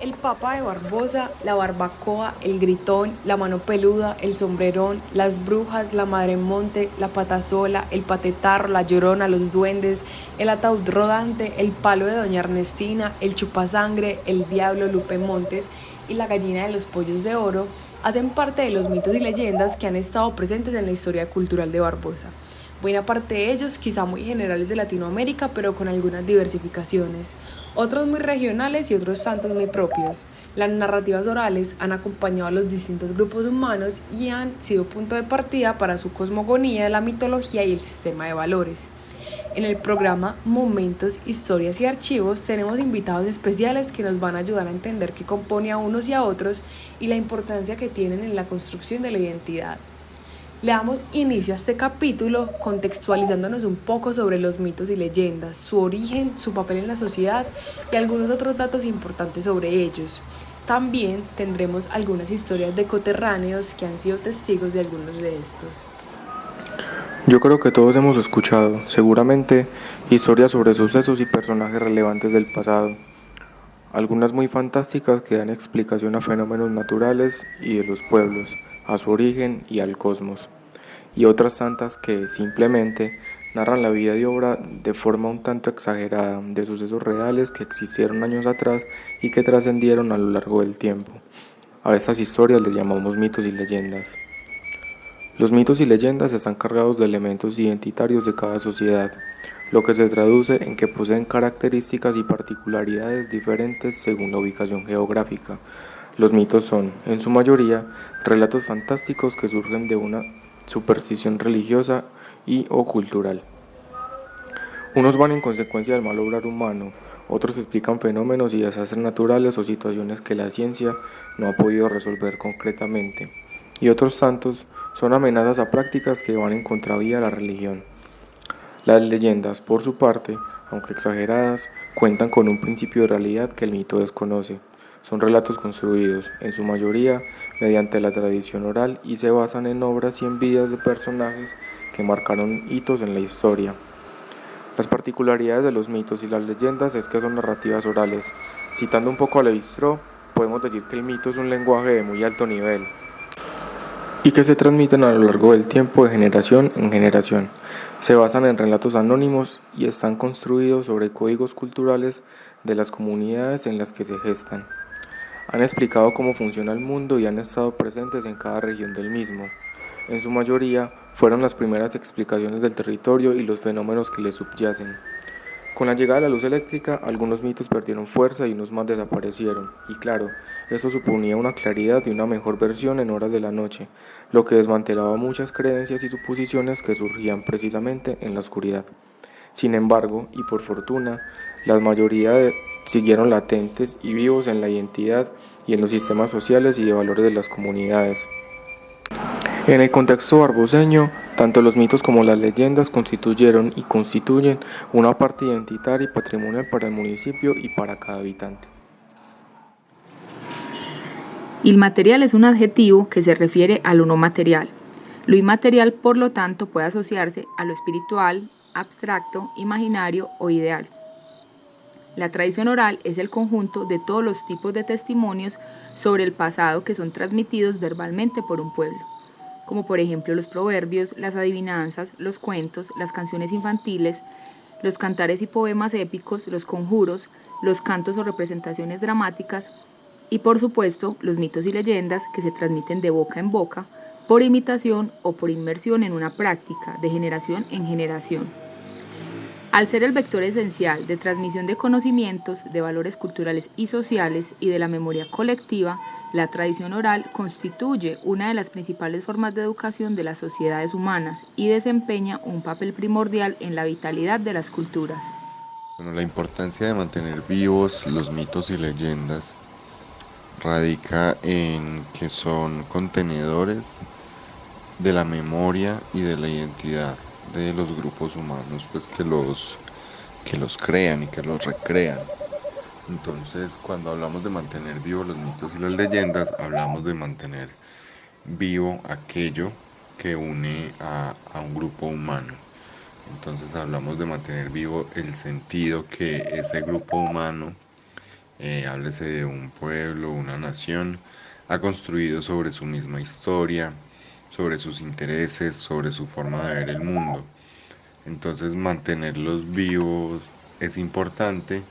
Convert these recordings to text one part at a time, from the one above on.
El papa de Barbosa, la barbacoa, el gritón, la mano peluda, el sombrerón, las brujas, la madre monte, la patasola, el patetarro, la llorona, los duendes, el ataúd rodante, el palo de doña Ernestina, el chupasangre, el diablo Lupe Montes y la gallina de los pollos de oro hacen parte de los mitos y leyendas que han estado presentes en la historia cultural de Barbosa. Buena parte de ellos quizá muy generales de Latinoamérica, pero con algunas diversificaciones. Otros muy regionales y otros santos muy propios. Las narrativas orales han acompañado a los distintos grupos humanos y han sido punto de partida para su cosmogonía de la mitología y el sistema de valores. En el programa Momentos, Historias y Archivos tenemos invitados especiales que nos van a ayudar a entender qué compone a unos y a otros y la importancia que tienen en la construcción de la identidad. Le damos inicio a este capítulo contextualizándonos un poco sobre los mitos y leyendas, su origen, su papel en la sociedad y algunos otros datos importantes sobre ellos. También tendremos algunas historias de coterráneos que han sido testigos de algunos de estos. Yo creo que todos hemos escuchado, seguramente, historias sobre sucesos y personajes relevantes del pasado, algunas muy fantásticas que dan explicación a fenómenos naturales y de los pueblos, a su origen y al cosmos, y otras tantas que simplemente narran la vida y obra de forma un tanto exagerada de sucesos reales que existieron años atrás y que trascendieron a lo largo del tiempo. A estas historias les llamamos mitos y leyendas. Los mitos y leyendas están cargados de elementos identitarios de cada sociedad, lo que se traduce en que poseen características y particularidades diferentes según la ubicación geográfica. Los mitos son, en su mayoría, relatos fantásticos que surgen de una superstición religiosa y o cultural. Unos van en consecuencia del mal obrar humano, otros explican fenómenos y desastres naturales o situaciones que la ciencia no ha podido resolver concretamente, y otros tantos son amenazas a prácticas que van en contravía a la religión. Las leyendas, por su parte, aunque exageradas, cuentan con un principio de realidad que el mito desconoce. Son relatos construidos, en su mayoría, mediante la tradición oral y se basan en obras y en vidas de personajes que marcaron hitos en la historia. Las particularidades de los mitos y las leyendas es que son narrativas orales. Citando un poco a Levi-Strauss, podemos decir que el mito es un lenguaje de muy alto nivel y que se transmiten a lo largo del tiempo de generación en generación. Se basan en relatos anónimos y están construidos sobre códigos culturales de las comunidades en las que se gestan. Han explicado cómo funciona el mundo y han estado presentes en cada región del mismo. En su mayoría, fueron las primeras explicaciones del territorio y los fenómenos que le subyacen. Con la llegada de la luz eléctrica, algunos mitos perdieron fuerza y unos más desaparecieron, y claro, esto suponía una claridad y una mejor versión en horas de la noche, lo que desmantelaba muchas creencias y suposiciones que surgían precisamente en la oscuridad. Sin embargo, y por fortuna, la siguieron latentes y vivos en la identidad y en los sistemas sociales y de valores de las comunidades. En el contexto barboseño, tanto los mitos como las leyendas constituyeron y constituyen una parte identitaria y patrimonial para el municipio y para cada habitante. Inmaterial es un adjetivo que se refiere a lo no material. Lo inmaterial, por lo tanto, puede asociarse a lo espiritual, abstracto, imaginario o ideal. La tradición oral es el conjunto de todos los tipos de testimonios sobre el pasado que son transmitidos verbalmente por un pueblo, como por ejemplo los proverbios, las adivinanzas, los cuentos, las canciones infantiles, los cantares y poemas épicos, los conjuros, los cantos o representaciones dramáticas y por supuesto los mitos y leyendas que se transmiten de boca en boca, por imitación o por inmersión en una práctica de generación en generación. Al ser el vector esencial de transmisión de conocimientos, de valores culturales y sociales y de la memoria colectiva, la tradición oral constituye una de las principales formas de educación de las sociedades humanas y desempeña un papel primordial en la vitalidad de las culturas. Bueno, la importancia de mantener vivos los mitos y leyendas radica en que son contenedores de la memoria y de la identidad de los grupos humanos, pues que los crean y que los recrean. Entonces, cuando hablamos de mantener vivos los mitos y las leyendas, hablamos de mantener vivo aquello que une a un grupo humano. Entonces hablamos de mantener vivo el sentido que ese grupo humano háblese de un pueblo, una nación, ha construido sobre su misma historia, sobre sus intereses, sobre su forma de ver el mundo. Entonces mantenerlos vivos es importante,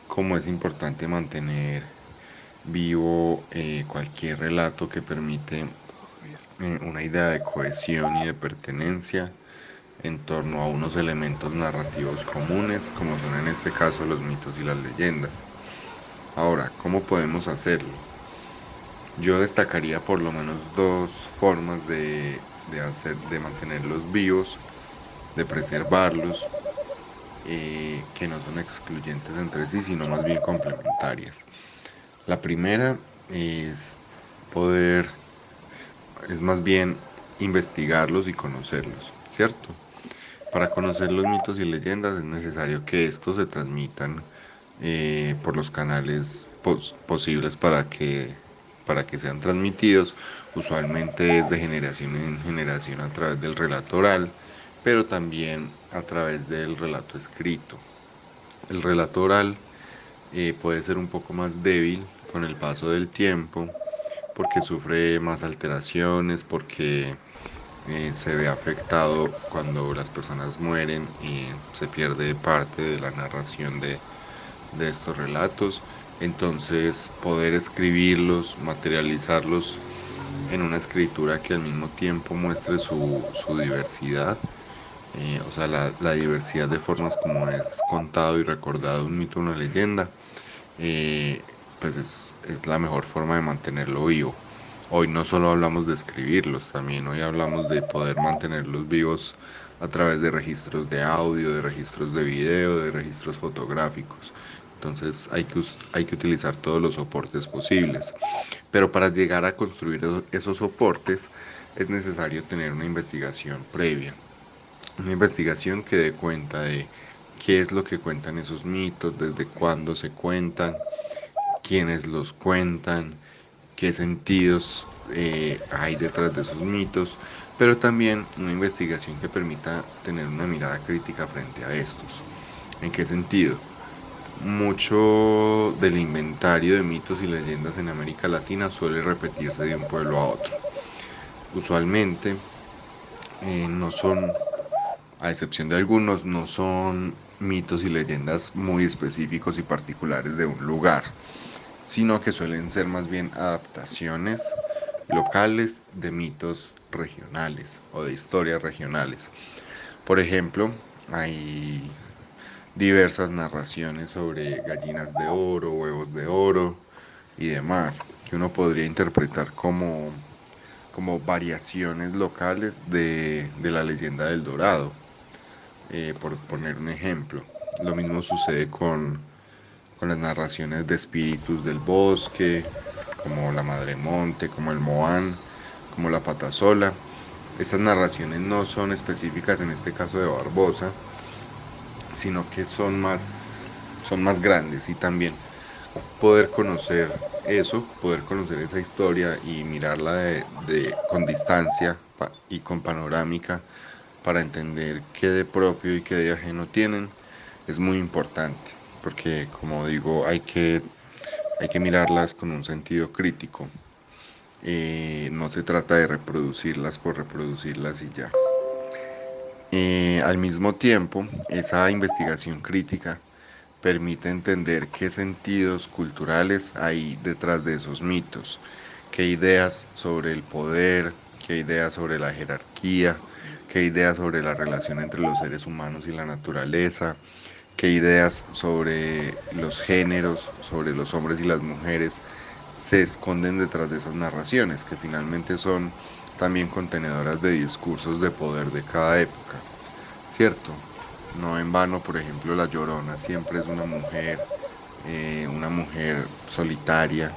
como es importante mantener vivo cualquier relato que permite una idea de cohesión y de pertenencia en torno a unos elementos narrativos comunes, como son en este caso los mitos y las leyendas. Ahora, ¿cómo podemos hacerlo? Yo destacaría por lo menos dos formas de mantenerlos vivos, de preservarlos, que no son excluyentes entre sí, sino más bien complementarias. La primera es poder, es más bien investigarlos y conocerlos, ¿cierto? Para conocer los mitos y leyendas es necesario que estos se transmitan por los canales posibles para que sean transmitidos. Usualmente es de generación en generación a través del relato oral, pero también a través del relato escrito. El relato oral puede ser un poco más débil con el paso del tiempo porque sufre más alteraciones, porque se ve afectado cuando las personas mueren y se pierde parte de la narración de estos relatos. Entonces poder escribirlos, materializarlos en una escritura que al mismo tiempo muestre su diversidad, o sea, la diversidad de formas como es contado y recordado un mito, una leyenda, eh, pues es la mejor forma de mantenerlo vivo. Hoy no solo hablamos de escribirlos, también hoy hablamos de poder mantenerlos vivos a través de registros de audio, de registros de video, de registros fotográficos. Entonces hay que utilizar todos los soportes posibles. Pero para llegar a construir esos soportes es necesario tener una investigación previa. Una investigación que dé cuenta de qué es lo que cuentan esos mitos, desde cuándo se cuentan, quiénes los cuentan, qué sentidos hay detrás de esos mitos, pero también una investigación que permita tener una mirada crítica frente a estos. ¿En qué sentido? Mucho del inventario de mitos y leyendas en América Latina suele repetirse de un pueblo a otro. Usualmente no son, a excepción de algunos, no son mitos y leyendas muy específicos y particulares de un lugar, sino que suelen ser más bien adaptaciones locales de mitos regionales o de historias regionales. Por ejemplo, hay diversas narraciones sobre gallinas de oro, huevos de oro y demás, que uno podría interpretar como variaciones locales de la leyenda del Dorado, por poner un ejemplo. Lo mismo sucede con las narraciones de espíritus del bosque, como la Madre Monte, como el Moán, como la Patasola. Estas narraciones no son específicas en este caso de Barbosa, sino que son más grandes, y también poder conocer eso, poder conocer esa historia y mirarla con distancia y con panorámica para entender qué de propio y qué de ajeno tienen, es muy importante, porque como digo, hay que mirarlas con un sentido crítico. No se trata de reproducirlas por reproducirlas y ya. Al mismo tiempo, esa investigación crítica permite entender qué sentidos culturales hay detrás de esos mitos, qué ideas sobre el poder, qué ideas sobre la jerarquía, qué ideas sobre la relación entre los seres humanos y la naturaleza, qué ideas sobre los géneros, sobre los hombres y las mujeres se esconden detrás de esas narraciones, que finalmente son también contenedoras de discursos de poder de cada época, ¿cierto? No en vano, por ejemplo, la Llorona siempre es una mujer solitaria,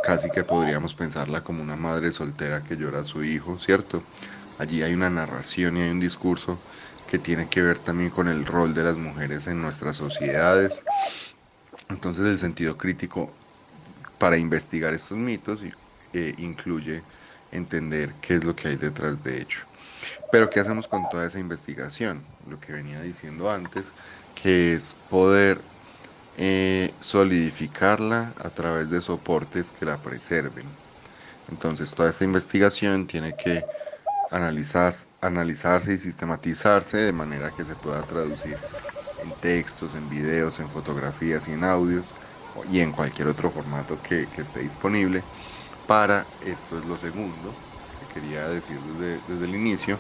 casi que podríamos pensarla como una madre soltera que llora a su hijo, ¿cierto? Allí hay una narración y hay un discurso que tiene que ver también con el rol de las mujeres en nuestras sociedades. Entonces el sentido crítico para investigar estos mitos incluye entender qué es lo que hay detrás de ello. Pero ¿qué hacemos con toda esa investigación? Lo que venía diciendo antes, que es poder solidificarla a través de soportes que la preserven. Entonces toda esta investigación tiene que analizarse y sistematizarse de manera que se pueda traducir en textos, en videos, en fotografías y en audios y en cualquier otro formato que esté disponible. Para esto es lo segundo que quería decir desde el inicio,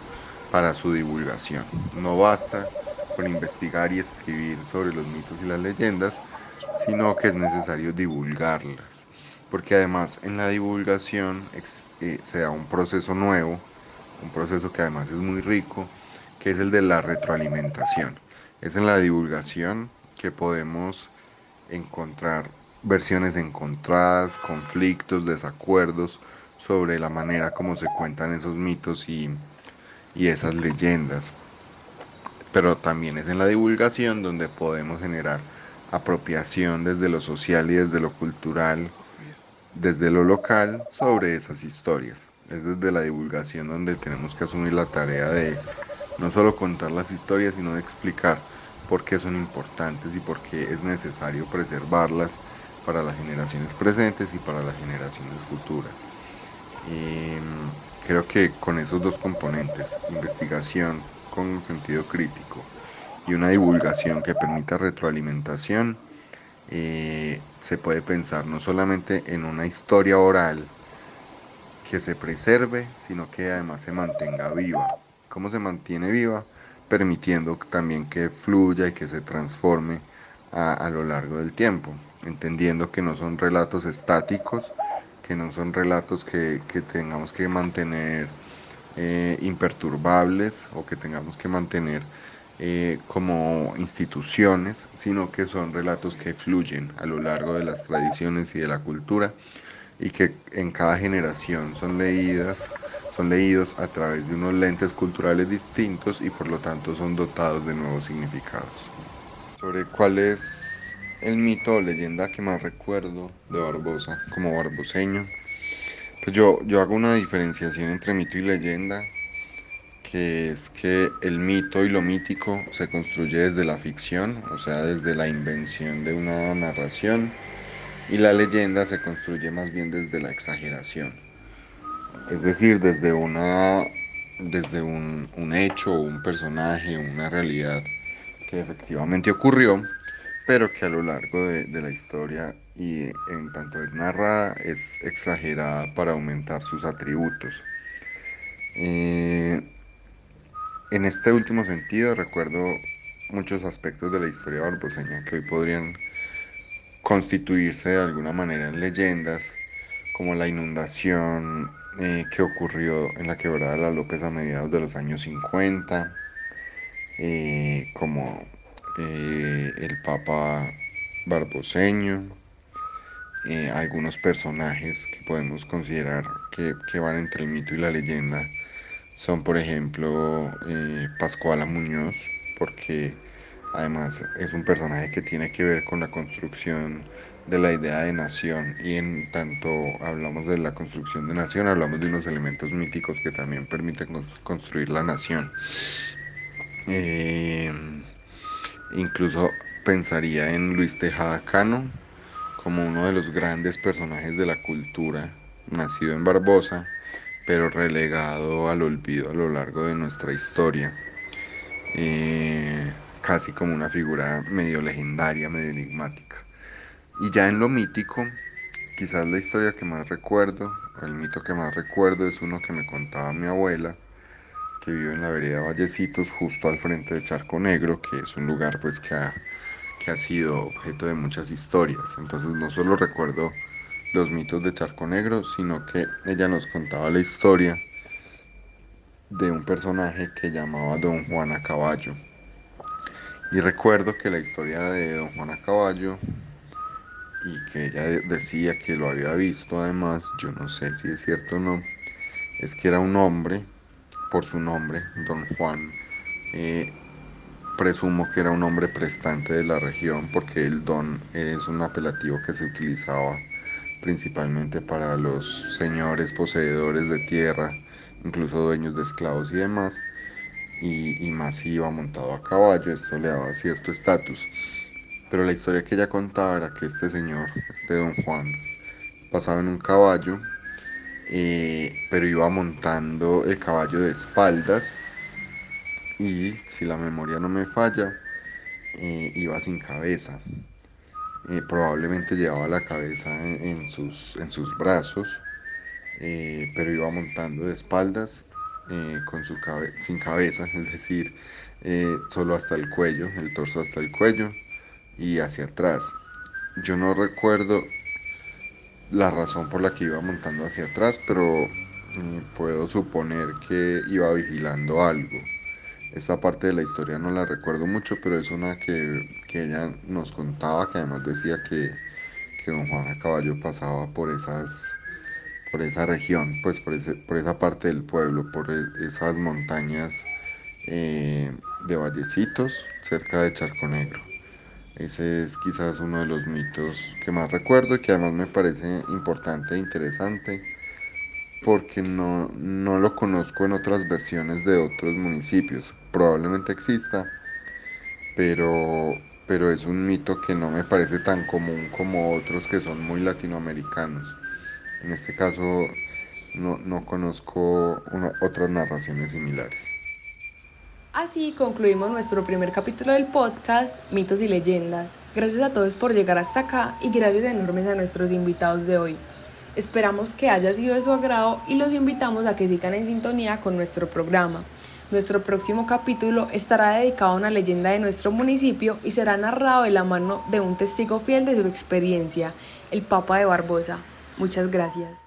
para su divulgación. No basta con investigar y escribir sobre los mitos y las leyendas, sino que es necesario divulgarlas, porque además en la divulgación se da un proceso nuevo, un proceso que además es muy rico, que es el de la retroalimentación. Es en la divulgación que podemos encontrar versiones encontradas, conflictos, desacuerdos sobre la manera como se cuentan esos mitos y esas leyendas. Pero también es en la divulgación donde podemos generar apropiación desde lo social y desde lo cultural, desde lo local, sobre esas historias. Es desde la divulgación donde tenemos que asumir la tarea de no solo contar las historias, sino de explicar por qué son importantes y por qué es necesario preservarlas para las generaciones presentes y para las generaciones futuras. Creo que con esos dos componentes, investigación con sentido crítico y una divulgación que permita retroalimentación, se puede pensar no solamente en una historia oral que se preserve, sino que además se mantenga viva. ¿Cómo se mantiene viva? Permitiendo también que fluya y que se transforme a lo largo del tiempo, entendiendo que no son relatos estáticos, que no son relatos que tengamos que mantener imperturbables o que tengamos que mantener como instituciones, sino que son relatos que fluyen a lo largo de las tradiciones y de la cultura y que en cada generación son leídos a través de unos lentes culturales distintos y por lo tanto son dotados de nuevos significados. Sobre cuál es el mito o leyenda que más recuerdo de Barbosa como barboseño, pues yo hago una diferenciación entre mito y leyenda, que es que el mito y lo mítico se construye desde la ficción, o sea, desde la invención de una narración, y la leyenda se construye más bien desde la exageración, es decir, desde un hecho, un personaje, una realidad que efectivamente ocurrió, pero que a lo largo de la historia y en tanto es narrada, es exagerada para aumentar sus atributos. Eh, en este último sentido, recuerdo muchos aspectos de la historia barboseña que hoy podrían constituirse de alguna manera en leyendas, como la inundación que ocurrió en la quebrada de la López a mediados de los años 50, como el Papa barboseño, algunos personajes que podemos considerar que van entre el mito y la leyenda son, por ejemplo, Pascuala Muñoz, porque además es un personaje que tiene que ver con la construcción de la idea de nación, y en tanto hablamos de la construcción de nación, hablamos de unos elementos míticos que también permiten construir la nación. Eh, Incluso pensaría en Luis Tejada Cano como uno de los grandes personajes de la cultura, nacido en Barbosa, pero relegado al olvido a lo largo de nuestra historia, casi como una figura medio legendaria, medio enigmática. Y ya en lo mítico, quizás la historia que más recuerdo, o el mito que más recuerdo, es uno que me contaba mi abuela, que vive en la vereda Vallecitos, justo al frente de Charco Negro, que es un lugar pues que ha sido objeto de muchas historias. Entonces no solo recuerdo los mitos de Charco Negro, sino que ella nos contaba la historia de un personaje que llamaba Don Juan a Caballo. Y recuerdo que la historia de Don Juan a Caballo, y que ella decía que lo había visto además, yo no sé si es cierto o no, es que era un hombre, por su nombre, Don Juan, eh, presumo que era un hombre prestante de la región, porque el don es un apelativo que se utilizaba principalmente para los señores poseedores de tierra, incluso dueños de esclavos y demás, y más si iba montado a caballo, esto le daba cierto estatus. Pero la historia que ella contaba era que este señor, este don Juan, pasaba en un caballo, pero iba montando el caballo de espaldas y, si la memoria no me falla, iba sin cabeza. Probablemente llevaba la cabeza en sus brazos, pero iba montando de espaldas, sin cabeza, es decir, solo hasta el cuello, el torso hasta el cuello y hacia atrás. Yo no recuerdo la razón por la que iba montando hacia atrás, pero puedo suponer que iba vigilando algo. Esta parte de la historia no la recuerdo mucho, pero es una que ella nos contaba, que además decía que don Juan a caballo pasaba por esa región, pues por esa parte del pueblo, por esas montañas de Vallecitos, cerca de Charco Negro. Ese es quizás uno de los mitos que más recuerdo y que además me parece importante e interesante porque no lo conozco en otras versiones de otros municipios. Probablemente exista, pero es un mito que no me parece tan común como otros que son muy latinoamericanos. En este caso no conozco otras narraciones similares. Así concluimos nuestro primer capítulo del podcast Mitos y Leyendas. Gracias a todos por llegar hasta acá y gracias enormes a nuestros invitados de hoy. Esperamos que haya sido de su agrado y los invitamos a que sigan en sintonía con nuestro programa. Nuestro próximo capítulo estará dedicado a una leyenda de nuestro municipio y será narrado de la mano de un testigo fiel de su experiencia, el Papa de Barbosa. Muchas gracias.